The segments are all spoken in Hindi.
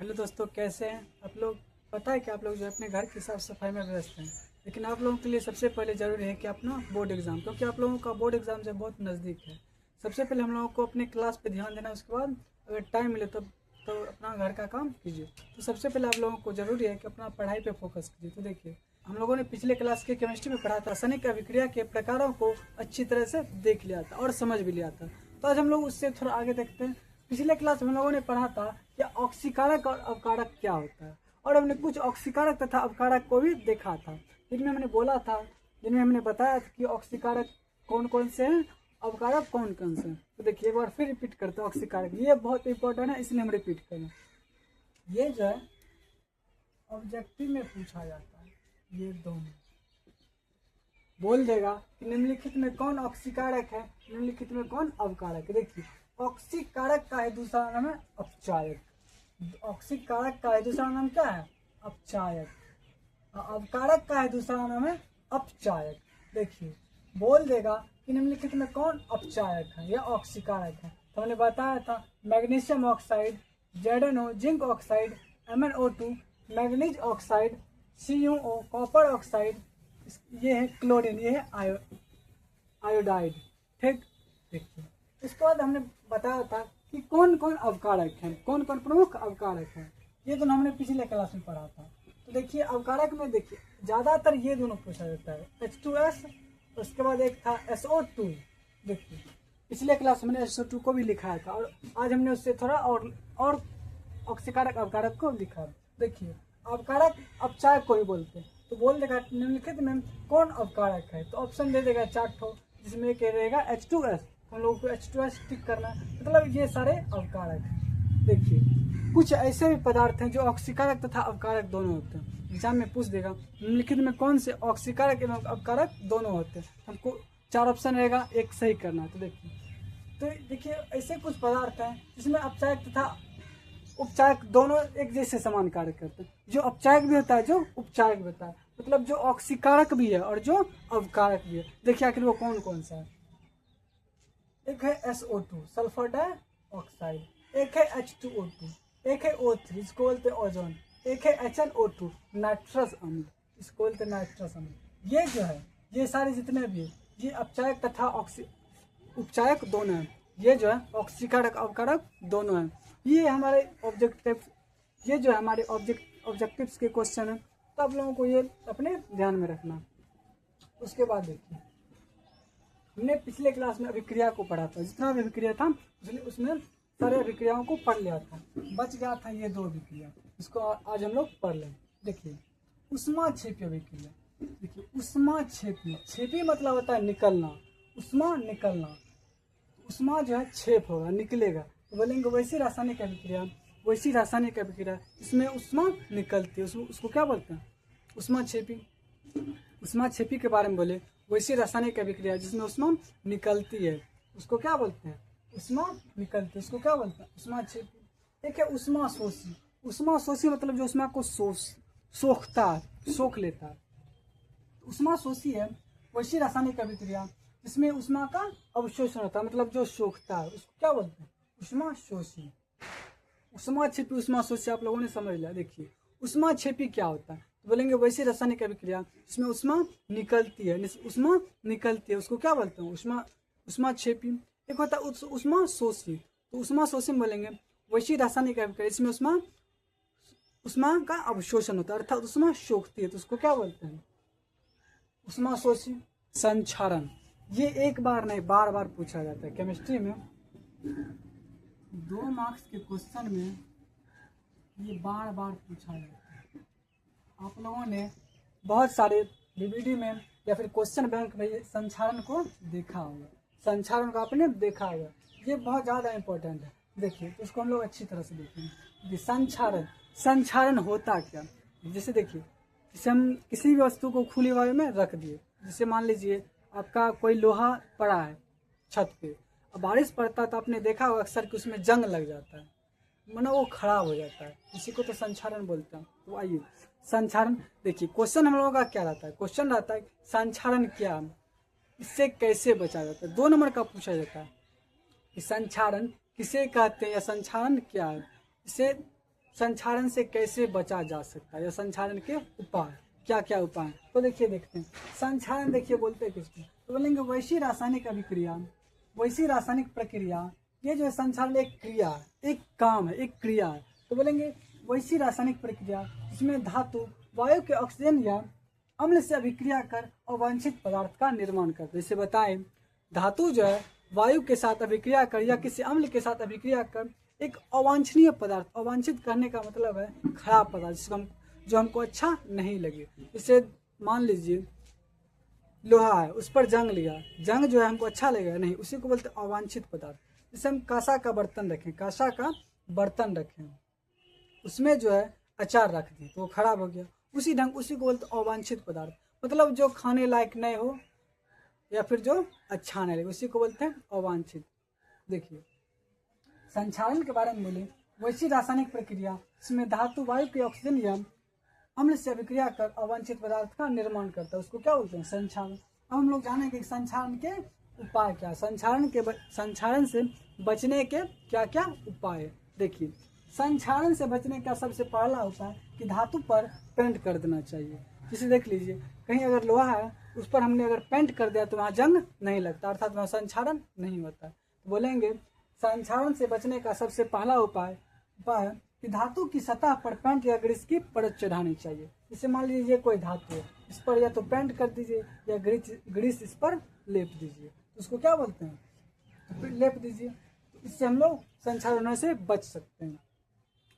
हेलो दोस्तों, कैसे हैं आप लोग। पता है कि आप लोग जो अपने घर की साफ सफाई में व्यस्त हैं, लेकिन आप लोगों के लिए सबसे पहले ज़रूरी है कि अपना बोर्ड एग्ज़ाम, क्योंकि आप लोगों का बोर्ड एग्ज़ाम जो बहुत नज़दीक है। सबसे पहले हम लोगों को अपने क्लास पे ध्यान देना है, उसके बाद अगर टाइम मिले तो अपना घर का काम कीजिए। तो सबसे पहले आप लोगों को ज़रूरी है कि अपना पढ़ाई पर फोकस कीजिए। तो देखिए, हम लोगों ने पिछले क्लास के केमिस्ट्री में पढ़ा था, रासायनिक अभिक्रिया के प्रकारों को अच्छी तरह से देख लिया था और समझ भी लिया था। तो आज हम लोग उससे थोड़ा आगे देखते हैं। पिछले क्लास में हम लोगों ने पढ़ा था कि ऑक्सीकारक और अवकारक क्या होता है, और हमने कुछ ऑक्सीकारक तथा अवकारक को भी देखा था, जिनमें हमने बोला था, जिनमें हमने बताया था कि ऑक्सीकारक कौन कौन से हैं, अवकारक कौन कौन से हैं। तो देखिए, एक बार फिर रिपीट करते हैं। ऑक्सीकारक ये बहुत इंपॉर्टेंट है, इसलिए हम रिपीट करें। ये जो है ऑब्जेक्टिव में पूछा जाता है, ये दोनों बोल देगा कि निम्नलिखित में कौन ऑक्सीकारक है, निम्नलिखित में कौन अवकारक है। देखिए, ऑक्सीकारक का है दूसरा नाम है अपचायक। ऑक्सीकारक का है दूसरा नाम क्या है, अपचायक। अवकारक का है दूसरा नाम है अपचायक। देखिए, बोल देगा कि निम्नलिखित में कौन अपचायक है या ऑक्सीकारक है। तो हमने बताया था magnesium oxide, ZnO zinc oxide, MnO2 manganese oxide, CuO copper oxide, ये है क्लोरीन, ये है आयोडाइड। ठीक, देखिए, इसके बाद हमने बताया था कि कौन कौन अवकारक हैं, कौन कौन प्रमुख अवकारक हैं। ये दोनों हमने पिछले क्लास में पढ़ा था। तो देखिए, अवकारक में देखिए ज़्यादातर ये दोनों पूछा जाता है, H2S, उसके बाद एक था SO2। देखिए, पिछले क्लास में मैंने SO2 को भी लिखाया था, और आज हमने उससे थोड़ा और ऑक्सीकारक अवकारक को लिखा। देखिए, अवकारक अपचायक को ही बोलते हैं। तो बोल देगा निम्नलिखित में कौन अवकारक है, तो ऑप्शन दे देगा 4 ठो, जिसमें एक रहेगा H2S। हम लोगों को H2S टिक करना है, मतलब ये सारे अवकारक हैं। देखिए, कुछ ऐसे भी पदार्थ हैं जो ऑक्सीकारक तथा अवकारक दोनों होते हैं। एग्जाम में पूछ देगा निम्नलिखित में कौन से ऑक्सीकारक एवं अवकारक दोनों होते हैं। हमको 4 ऑप्शन रहेगा, एक सही करना है। तो देखिए ऐसे कुछ पदार्थ हैं जिसमें अपचायक तथा उपचायक दोनों एक जैसे समान कार्य करते हैं। जो अपचायक भी होता है, जो उपचायक भी होता है, मतलब जो ऑक्सीकारक भी है और जो अवकारक भी है। देखिए आखिर वो कौन कौन सा है। एक है SO2 सल्फर डाइऑक्साइड, एक है H2O2, एक है O3 इसको बोलते हैं ओजोन, एक है HNO2 नाइट्रस अम्ल, इसको बोलते हैं नाइट्रस अम्ल। ये जो है, ये सारे जितने भी ये अपचायक तथा उपचायक दोनों हैं। ये जो है ऑक्सीकारक अवकारक दोनों हैं। ये हमारे ऑब्जेक्टिव, ये जो है हमारे ऑब्जेक्टिव्स के क्वेश्चन हैं, तो आप लोगों को ये अपने ध्यान में रखना। उसके बाद देखिए, हमने पिछले क्लास में अभिक्रिया को पढ़ा था, जितना भी अभिक्रिया था उसमें सारे अभिक्रियाओं को पढ़ लिया था। बच गया था ये 2 अभिक्रिया, इसको आज हम लोग पढ़ लें। देखिए, उष्माक्षेपी अभिक्रिया। देखिए, उष्माक्षेपी, छेपी मतलब होता है निकलना, उष्मा निकलना। उष्मा जो है छेप होगा, निकलेगा, तो बोलेंगे वैसी रासायनिक अभिक्रिया, वैसी रासायनिक अभिक्रिया इसमें उष्मा निकलती है, उसको क्या बोलते हैं, उष्माक्षेपी। उष्माक्षेपी के बारे में बोले, वैसी रासायनिक अभिक्रिया जिसमें उष्मा निकलती है उसको क्या बोलते हैं, उष्मा निकलती है, उसको क्या बोलते हैं, उष्माक्षेपी। एक है उष्माशोषी। उष्माशोषी मतलब जो उष्मा को सोखता है, सोख लेता है, उष्माशोषी है वैसी रासायनिक अभिक्रिया जिसमें उष्मा का अवशोषण होता है, मतलब जो सोखता है, उसको क्या बोलते हैं, उष्माशोषी। उष्माक्षेपी उष्माशोषी आप लोगों ने समझ लिया। देखिए, उष्माक्षेपी क्या होता है, तो बोलेंगे वैसी रासायनिक अभिक्रिया जिसमें उष्मा निकलती है, उष्मा निकलती है, उसको क्या बोलते हैं, उष्माक्षेपी। एक होता है उष्माशोषी, तो उष्माशोषी में बोलेंगे वैसी रासायनिक अभिक्रिया जिसमें उष्मा का अवशोषण होता है, अर्थात उष्मा सोखती है, तो उसको क्या बोलते हैं, उष्माशोषी। संक्षारण, ये एक बार नहीं बार बार पूछा जाता है केमिस्ट्री में, 2 मार्क्स के क्वेश्चन में ये बार बार पूछा जाता है। आप लोगों ने बहुत सारे DVD में या फिर क्वेश्चन बैंक में संक्षारण को देखा होगा, संक्षारण को आपने देखा होगा, ये बहुत ज़्यादा इंपॉर्टेंट है। देखिए, तो उसको हम लोग अच्छी तरह से देखेंगे। संक्षारण, संक्षारण होता क्या, जैसे देखिए, जैसे हम किसी भी वस्तु को खुली हवा में रख दिए, जैसे मान लीजिए आपका कोई लोहा पड़ा है छत पे, अब बारिश पड़ता है तो आपने देखा होगा अक्सर कि उसमें जंग लग जाता है, मानो वो खराब हो जाता है, इसी को तो संक्षारण बोलते हैं। तो आइए संक्षारण देखिए, क्वेश्चन हम लोगों का क्या रहता है, क्वेश्चन रहता है संक्षारण क्या, इससे कैसे बचा जाता है। 2 नंबर का पूछा जाता है कि संक्षारण किसे कहते हैं या संक्षारण क्या है, इसे संक्षारण से कैसे बचा जा सकता है या संक्षारण के उपाय क्या क्या उपाय हैं। तो देखिए देखते हैं संक्षारण, देखिए बोलते हैं किसको, तो बोलेंगे वैसी रासायनिक अभिक्रिया, वैसी रासायनिक प्रक्रिया, ये जो है संक्षारण एक क्रिया है, एक काम है, एक क्रिया है। तो बोलेंगे वैसी रासायनिक प्रक्रिया जिसमें धातु वायु के ऑक्सीजन या अम्ल से अभिक्रिया कर अवांछित पदार्थ का निर्माण करते। जैसे बताएं धातु जो है वायु के साथ अभिक्रिया कर या किसी अम्ल के साथ अभिक्रिया कर एक अवांछनीय पदार्थ, अवांछित करने का मतलब है खराब पदार्थ, जिसको हम जो हमको अच्छा नहीं लगे। इसे मान लीजिए लोहा है, उस पर जंग लिया, जंग जो है हमको अच्छा लगेगा नहीं, उसी को बोलते अवांछित पदार्थ। जैसे हम कांसा का बर्तन रखें, कांसा का बर्तन रखें, उसमें जो है अचार रख दी तो वो खराब हो गया, उसी ढंग उसी को बोलते अवांछित पदार्थ, मतलब जो खाने लायक नहीं हो या फिर जो अच्छा नहीं लगे, उसी को बोलते हैं अवांछित। देखिए संक्षारण के बारे में बोले वैसी रासायनिक प्रक्रिया जिसमें धातु वायु के ऑक्सीजन या अम्ल से अभिक्रिया कर अवांछित पदार्थ का निर्माण करता है, उसको क्या बोलते हैं संक्षारण। अब हम लोग जानेंगे कि संक्षारण के उपाय क्या, संक्षारण से बचने के क्या क्या उपाय है। देखिए संक्षारण से बचने का सबसे पहला उपाय कि धातु पर पेंट कर देना चाहिए। जैसे देख लीजिए कहीं अगर लोहा है उस पर हमने अगर पेंट कर दिया तो वहाँ जंग नहीं लगता, अर्थात वहाँ संक्षारण नहीं होता। तो बोलेंगे संक्षारण से बचने का सबसे पहला उपाय कि धातु की सतह पर पेंट या ग्रीस की परत चढ़ानी चाहिए। जैसे मान लीजिए ये कोई धातु है, इस पर या तो पेंट कर दीजिए या ग्रीस इस पर लेप दीजिए, तो उसको क्या बोलते हैं, तो लेप दीजिए। तो इससे हम लोग संक्षारण होने से बच सकते हैं।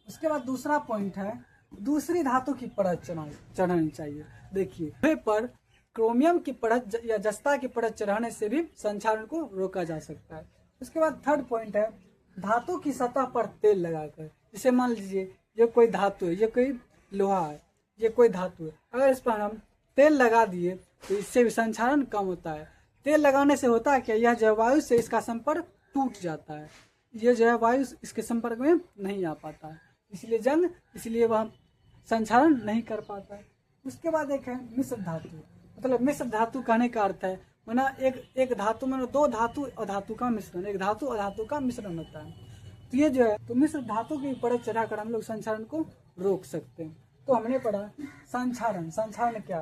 उसके बाद दूसरा पॉइंट है दूसरी धातु की परत चढ़ानी चाहिए। देखिए लोहे पर क्रोमियम की परत या जस्ता की परत चढ़ाने से भी संक्षारण को रोका जा सकता है। उसके बाद थर्ड पॉइंट है धातु की सतह पर तेल लगाकर। जैसे मान लीजिए ये कोई धातु है, ये कोई लोहा है, ये कोई धातु है, अगर इस पर हम तेल लगा दिए तो इससे भी संक्षारण कम होता है। तेल लगाने से होता है क्या, यह जो वायु से इसका संपर्क टूट जाता है, ये जो है वायु इसके संपर्क में नहीं आ पाता है, इसलिए वह संक्षारण नहीं कर पाता है। उसके बाद एक है मिश्र धातु, मतलब मिश्र धातु कहने का अर्थ है माना एक धातु में दो धातु अधातु का मिश्रण, एक धातु अधातु का मिश्रण होता है। तो ये जो है तो मिश्र धातु की परत चढ़ाकर हम लोग संक्षारण को रोक सकते हैं। तो हमने पढ़ा संक्षारण क्या,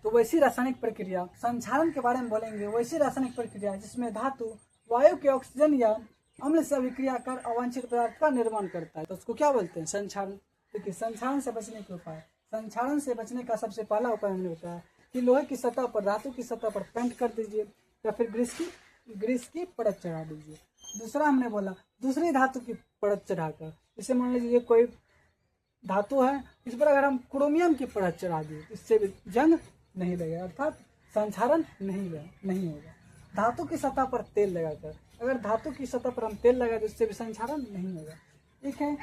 तो वैसी रासायनिक प्रक्रिया, संक्षारण के बारे में बोलेंगे वैसी रासायनिक प्रक्रिया जिसमें धातु वायु के ऑक्सीजन या अम्ल से अभिक्रिया कर अवांछित पदार्थ का निर्माण करता है, तो उसको क्या बोलते हैं संक्षारण। देखिए संक्षारण से बचने के उपाय, संक्षारण से बचने का सबसे पहला उपाय हमने बताया कि लोहे की सतह पर, धातु की सतह पर पेंट कर दीजिए या फिर ग्रीस की परत चढ़ा दीजिए। दूसरा हमने बोला दूसरी धातु की परत चढ़ाकर, जैसे मान लीजिए कोई धातु है इस पर अगर हम क्रोमियम की परत चढ़ा दिए तो इससे भी जंग नहीं लगेगा, अर्थात संक्षारण नहीं होगा। धातु की सतह पर तेल लगाकर, अगर धातु की सतह पर हम तेल लगाए तो इससे भी संक्षारण नहीं होगा। ठीक है।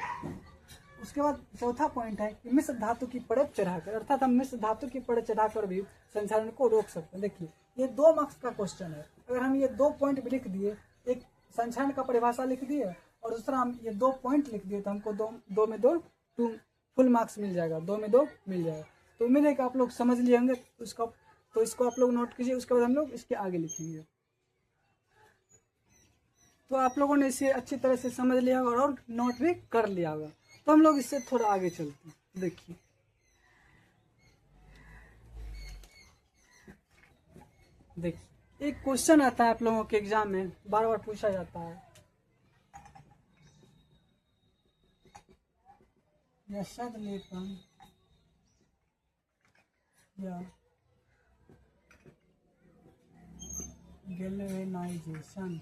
उसके बाद चौथा पॉइंट है कि मिश्र धातु की परत चढ़ाकर, अर्थात हम मिश्र धातु की परत चढ़ाकर भी संक्षारण को रोक सकते हैं। देखिए ये 2 मार्क्स का क्वेश्चन है, अगर हम ये 2 पॉइंट भी लिख दिए, एक संक्षारण का परिभाषा लिख दिए और दूसरा हम ये 2 पॉइंट लिख दिए तो हमको दो में दो फुल मार्क्स मिल जाएगा, 2 में 2 मिल जाएगा। तो उम्मीद है कि आप लोग समझ लिए होंगे, तो इसको आप लोग नोट कीजिए, उसके बाद हम लोग इसके आगे लिखेंगे। तो आप लोगों ने इसे अच्छी तरह से समझ लिया होगा और नोट भी कर लिया होगा। तो हम लोग इससे थोड़ा आगे चलते हैं। देखिए एक क्वेश्चन आता है आप लोगों के एग्जाम में, बार बार पूछा जाता है, यशद लेखन या गैल्वेनाइजेशन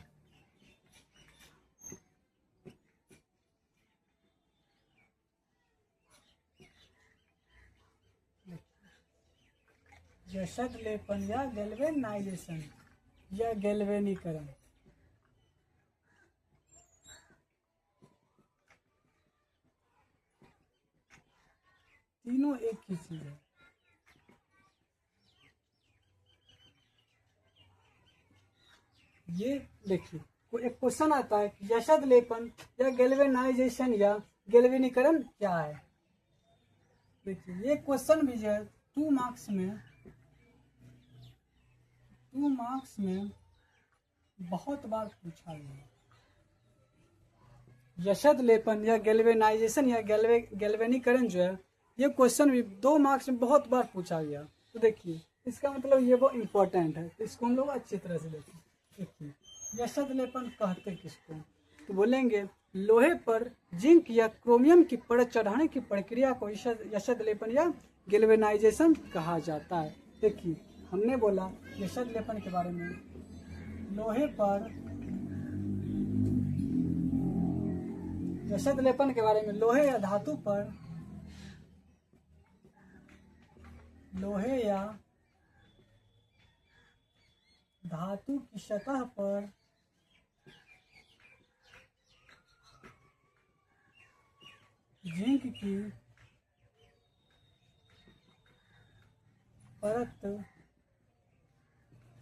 यशद लेपन या गैल्वेनाइजेशन या गैल्वेनीकरण, तीनों एक ही चीज है। ये देखिए एक क्वेश्चन आता है यशद लेपन या गैल्वेनाइजेशन या गैल्वेनीकरण क्या है। देखिए ये क्वेश्चन भी जो है 2 मार्क्स में बहुत बार पूछा गया। यशद लेपन या गैल्वेनाइजेशन या गैल्वेनीकरण जो है, ये क्वेश्चन भी 2 मार्क्स में बहुत बार पूछा गया। तो देखिए इसका मतलब ये वो इम्पोर्टेंट है, तो इसको हम लोग अच्छी तरह से देखें। देखिए यशद लेपन कहते किसको, तो बोलेंगे लोहे पर जिंक या क्रोमियम की परत चढ़ाने की प्रक्रिया को यशद लेपन या गैल्वेनाइजेशन कहा जाता है। देखिए हमने बोला यशद लेपन के बारे में, लोहे पर यशद लेपन के बारे में लोहे या धातु पर, लोहे या धातु की सतह पर जिंक की परत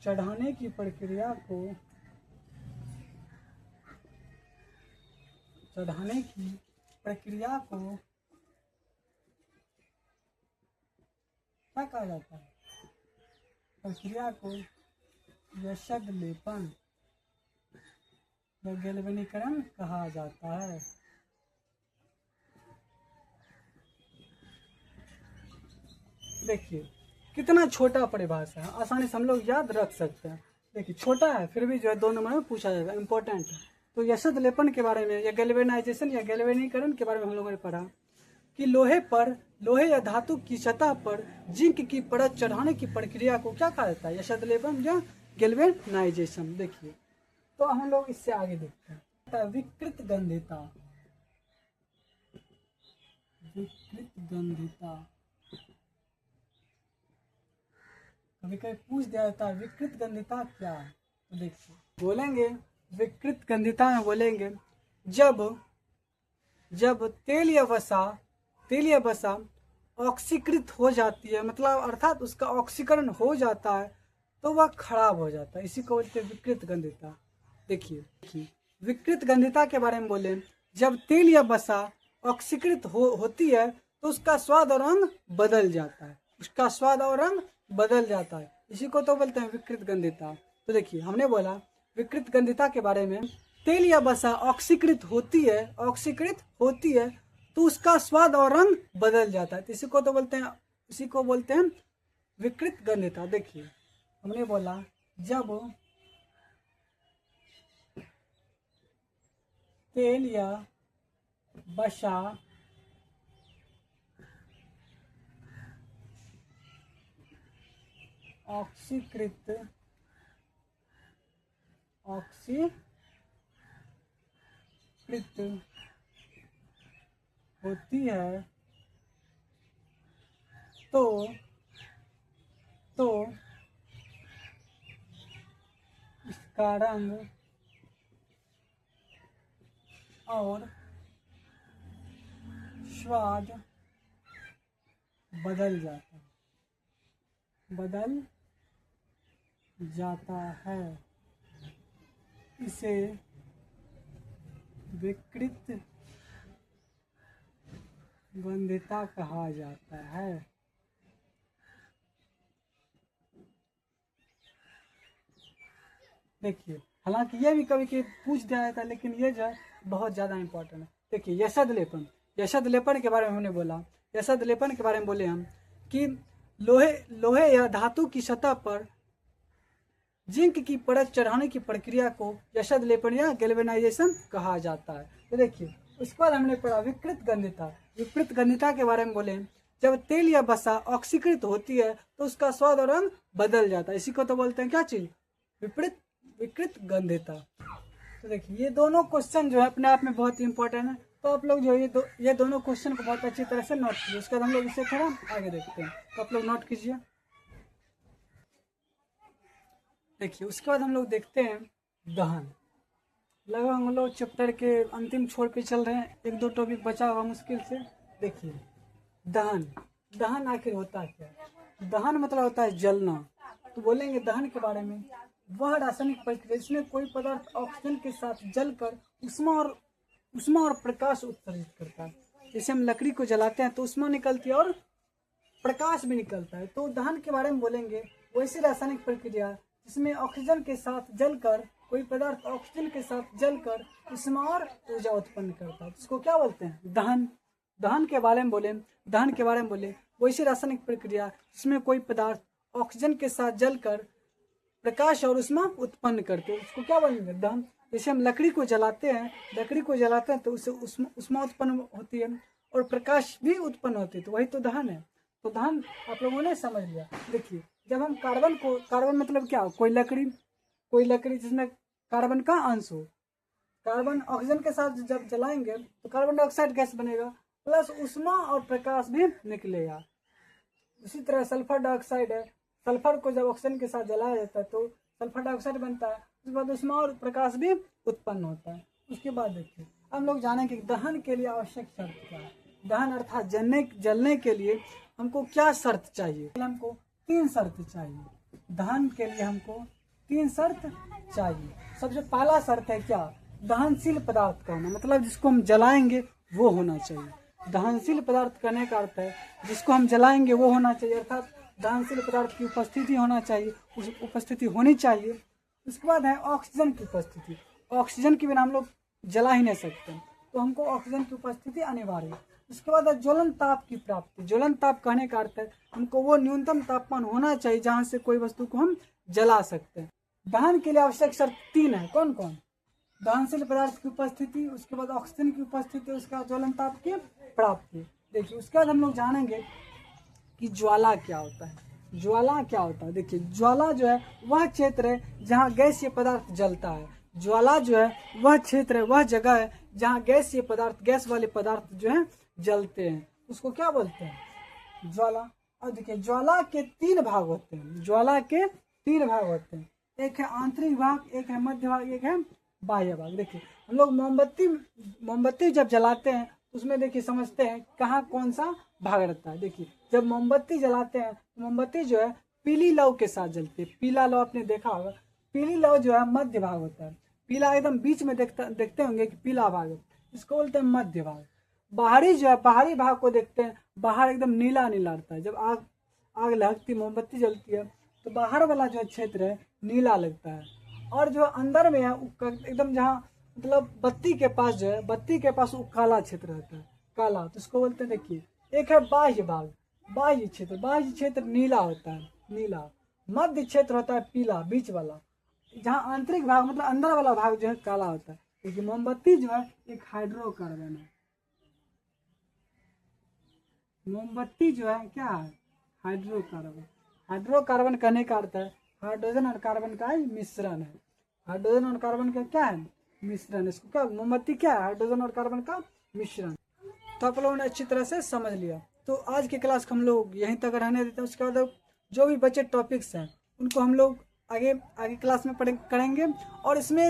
चढ़ाने की प्रक्रिया को क्या कहा जाता है, प्रक्रिया को यशद लेपन या गैल्वेनीकरण कहा जाता है। देखिए कितना छोटा परिभाषा है, आसानी से हम लोग याद रख सकते हैं। देखिए छोटा है फिर भी जो है 2 नंबर में पूछा जाएगा, इंपॉर्टेंट है। तो यशद लेपन के बारे में या गैल्वेनाइजेशन या गैल्वेनीकरण के बारे में हम लोगों ने पढ़ा कि लोहे या धातु की सतह पर जिंक की परत चढ़ाने की प्रक्रिया को क्या कहा जाता है, यशद लेपन या गैल्वेनाइजेशन। देखिए तो हम लोग इससे आगे देखते हैं, विकृत गंधिता। कभी कभी पूछ दिया जाता है विकृत गंधिता क्या है, तो देखिए बोलेंगे विकृत गंधिता में बोलेंगे जब तेल या वसा ऑक्सीकृत हो जाती है, मतलब अर्थात उसका ऑक्सीकरण हो जाता है तो वह खराब हो जाता है, इसी को बोलते हैं विकृत गंधिता। देखिए विकृत गंधिता के बारे में बोले, जब तेल या वसा ऑक्सीकृत होती है तो उसका स्वाद और रंग बदल जाता है, इसी को तो बोलते हैं विकृत गंधिता। तो देखिए हमने बोला विकृत गंधिता के बारे में, तेल या वसा ऑक्सीकृत होती है तो उसका स्वाद और रंग बदल जाता है, तो इसी को बोलते हैं विकृत गंधिता। देखिए हमने बोला जब तेल या वसा ऑक्सीकृत होती है तो इसका रंग और स्वाद बदल जाता है, इसे विकृत गंधिता कहा जाता है। देखिए हालांकि ये भी कभी कभी पूछ दिया जाता है, लेकिन ये जो है बहुत ज़्यादा इंपॉर्टेंट है। देखिए यशद लेपन के बारे में हमने बोला, यशद लेपन के बारे में बोले हम कि लोहे या धातु की सतह पर जिंक की परत चढ़ाने की प्रक्रिया को यशद लेपन या गैल्वेनाइजेशन कहा जाता है। तो देखिए उसके बाद हमने पढ़ा विकृत गंधिता के बारे में बोले, जब तेल या वसा ऑक्सीकृत होती है तो उसका स्वाद और रंग बदल जाता है, इसी को तो बोलते हैं क्या चीज, विकृत गंधिता। तो देखिए ये दोनों क्वेश्चन जो है अपने आप में बहुत ही इंपॉर्टेंट है, तो आप लोग जो ये दोनों क्वेश्चन को बहुत अच्छी तरह से नोट कीजिए। उसके बाद हम लोग इसे थोड़ा आगे देखते हैं, तो आप लोग नोट कीजिए। देखिए उसके बाद हम लोग देखते हैं दहन। लगभग हम लोग चैप्टर के अंतिम छोर पे चल रहे हैं, 1-2 टॉपिक बचा हुआ मुश्किल से। देखिए दहन आखिर होता क्या है, दहन मतलब होता है जलना। तो बोलेंगे दहन के बारे में, वह रासायनिक प्रक्रिया जिसमें कोई पदार्थ ऑक्सीजन के साथ जलकर उष्मा और प्रकाश उत्सर्जित करता है। जैसे हम लकड़ी को जलाते हैं तो उष्मा निकलती है और प्रकाश भी निकलता है। तो दहन के बारे में बोलेंगे वैसी रासायनिक प्रक्रिया जिसमें ऑक्सीजन के साथ जलकर कोई पदार्थ ऑक्सीजन के साथ जलकर उसमें और ऊर्जा उत्पन्न करता है, इसको क्या बोलते हैं? दहन। दहन के बारे में बोले वैसी रासायनिक प्रक्रिया जिसमें कोई पदार्थ ऑक्सीजन के साथ जलकर प्रकाश और ऊष्मा उत्पन्न करते हैं, उसको क्या बोलेंगे? दहन। जैसे हम लकड़ी को जलाते हैं तो उससे ऊष्मा उत्पन्न होती है और प्रकाश भी उत्पन्न होती है, तो वही तो दहन है। तो दहन आप लोगों ने समझ लिया। देखिए, जब हम कार्बन मतलब क्या? कोई लकड़ी जिसमें कार्बन का अंश हो, कार्बन ऑक्सीजन के साथ जब जलाएंगे तो कार्बन डाइऑक्साइड गैस बनेगा, प्लस ऊष्मा और प्रकाश भी निकलेगा। इसी तरह सल्फर डाइऑक्साइड है, सल्फर को जब ऑक्सीजन के साथ जलाया जाता है तो सल्फर डाइऑक्साइड बनता है, उसके बाद ऊष्मा और प्रकाश भी उत्पन्न होता है। उसके बाद देखिए, हम लोग जानेंगे कि दहन के लिए आवश्यक शर्त क्या है। दहन अर्थात जलने के लिए हमको क्या शर्त चाहिए? हमको 3 शर्त चाहिए। दहन के लिए हमको 3 शर्त चाहिए। सबसे पहला शर्त है क्या? दहनशील पदार्थ का होना, मतलब जिसको हम जलाएंगे वो होना चाहिए। दहनशील पदार्थ करने का अर्थ है जिसको हम जलाएंगे वो होना चाहिए, अर्थात दहनशील पदार्थ की उपस्थिति होना चाहिए, उस उपस्थिति होनी चाहिए। उसके बाद है ऑक्सीजन की उपस्थिति। ऑक्सीजन के बिना हम लोग जला ही नहीं सकते, तो हमको ऑक्सीजन की उपस्थिति अनिवार्य है। उसके बाद है ज्वलन ताप की प्राप्ति। ज्वलन ताप कहने का अर्थ है हमको वो न्यूनतम तापमान होना चाहिए जहाँ से कोई वस्तु को हम जला सकते हैं। दहन के लिए आवश्यक शर्त 3 है। कौन कौन? दहनशील पदार्थ की उपस्थिति, उसके बाद ऑक्सीजन की उपस्थिति, उसके बाद ज्वलन ताप की प्राप्ति। देखिए, उसके बाद हम लोग जानेंगे कि ज्वाला क्या होता है। ज्वाला क्या होता है? देखिए, ज्वाला जो है वह क्षेत्र है जहाँ गैसीय पदार्थ जलता है। ज्वाला जो है वह क्षेत्र है, वह जगह है जहाँ गैस वाले पदार्थ जो है जलते हैं, उसको क्या बोलते हैं? ज्वाला। और देखिए, ज्वाला के 3 भाग होते हैं। ज्वाला के 3 भाग होते हैं, एक है आंतरिक भाग, एक है मध्य भाग, एक है बाह्य भाग। देखिए, हम लोग मोमबत्ती जब जलाते हैं उसमें देखिए समझते हैं कहाँ कौन सा भाग रहता है। देखिए, जब मोमबत्ती जलाते हैं तो मोमबत्ती जो है पीली लौ के साथ जलती है। पीला लौ आपने देखा होगा, पीली लौ जो है मध्य भाग होता है। पीला एकदम बीच में देखते होंगे कि पीला भाग है, इसको बोलते हैं मध्य भाग। बाहरी जो है, बाहरी भाग को देखते हैं, बाहर एकदम नीला रहता है। जब आग लगती, मोमबत्ती जलती है तो बाहर वाला जो क्षेत्र है नीला लगता है, और जो अंदर में है एकदम जहाँ मतलब बत्ती के पास जो है, बत्ती के पास वो काला क्षेत्र रहता है, काला, तो इसको बोलते हैं। देखिए, एक है बाह्य भाग, बाह्य क्षेत्र नीला होता है, नीला। मध्य क्षेत्र होता है पीला, बीच वाला। जहाँ आंतरिक भाग मतलब अंदर वाला भाग जो है काला होता है। देखिए, मोमबत्ती जो है एक हाइड्रोकार्बन है। मोमबत्ती जो है क्या है? हाइड्रोकार्बन। हाइड्रोकार्बन कहने का अर्थ है हाइड्रोजन और कार्बन का मिश्रण है। हाइड्रोजन और कार्बन का क्या है? मिश्रण। इसको क्या, मोमबत्ती क्या है? हाइड्रोजन और कार्बन का मिश्रण। तो आप लोगों ने अच्छी तरह से समझ लिया। तो आज की क्लास को हम लोग यहीं तक रहने देते हैं। उसके बाद जो भी बचे टॉपिक्स हैं उनको हम लोग आगे क्लास में करेंगे, और इसमें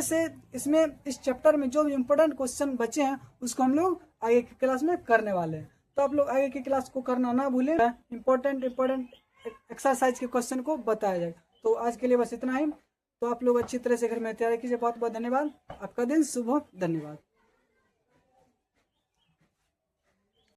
इस चैप्टर में जो भी इम्पोर्टेंट क्वेश्चन बचे हैं उसको हम लोग आगे की क्लास में करने वाले हैं। तो आप लोग आगे की क्लास को करना ना भूलें। इम्पोर्टेंट एक्सरसाइज के क्वेश्चन को बताया जाएगा। तो आज के लिए बस इतना ही। तो आप लोग अच्छी तरह से घर में तैयारी कीजिए। बहुत बहुत धन्यवाद। आपका दिन शुभ हो। धन्यवाद।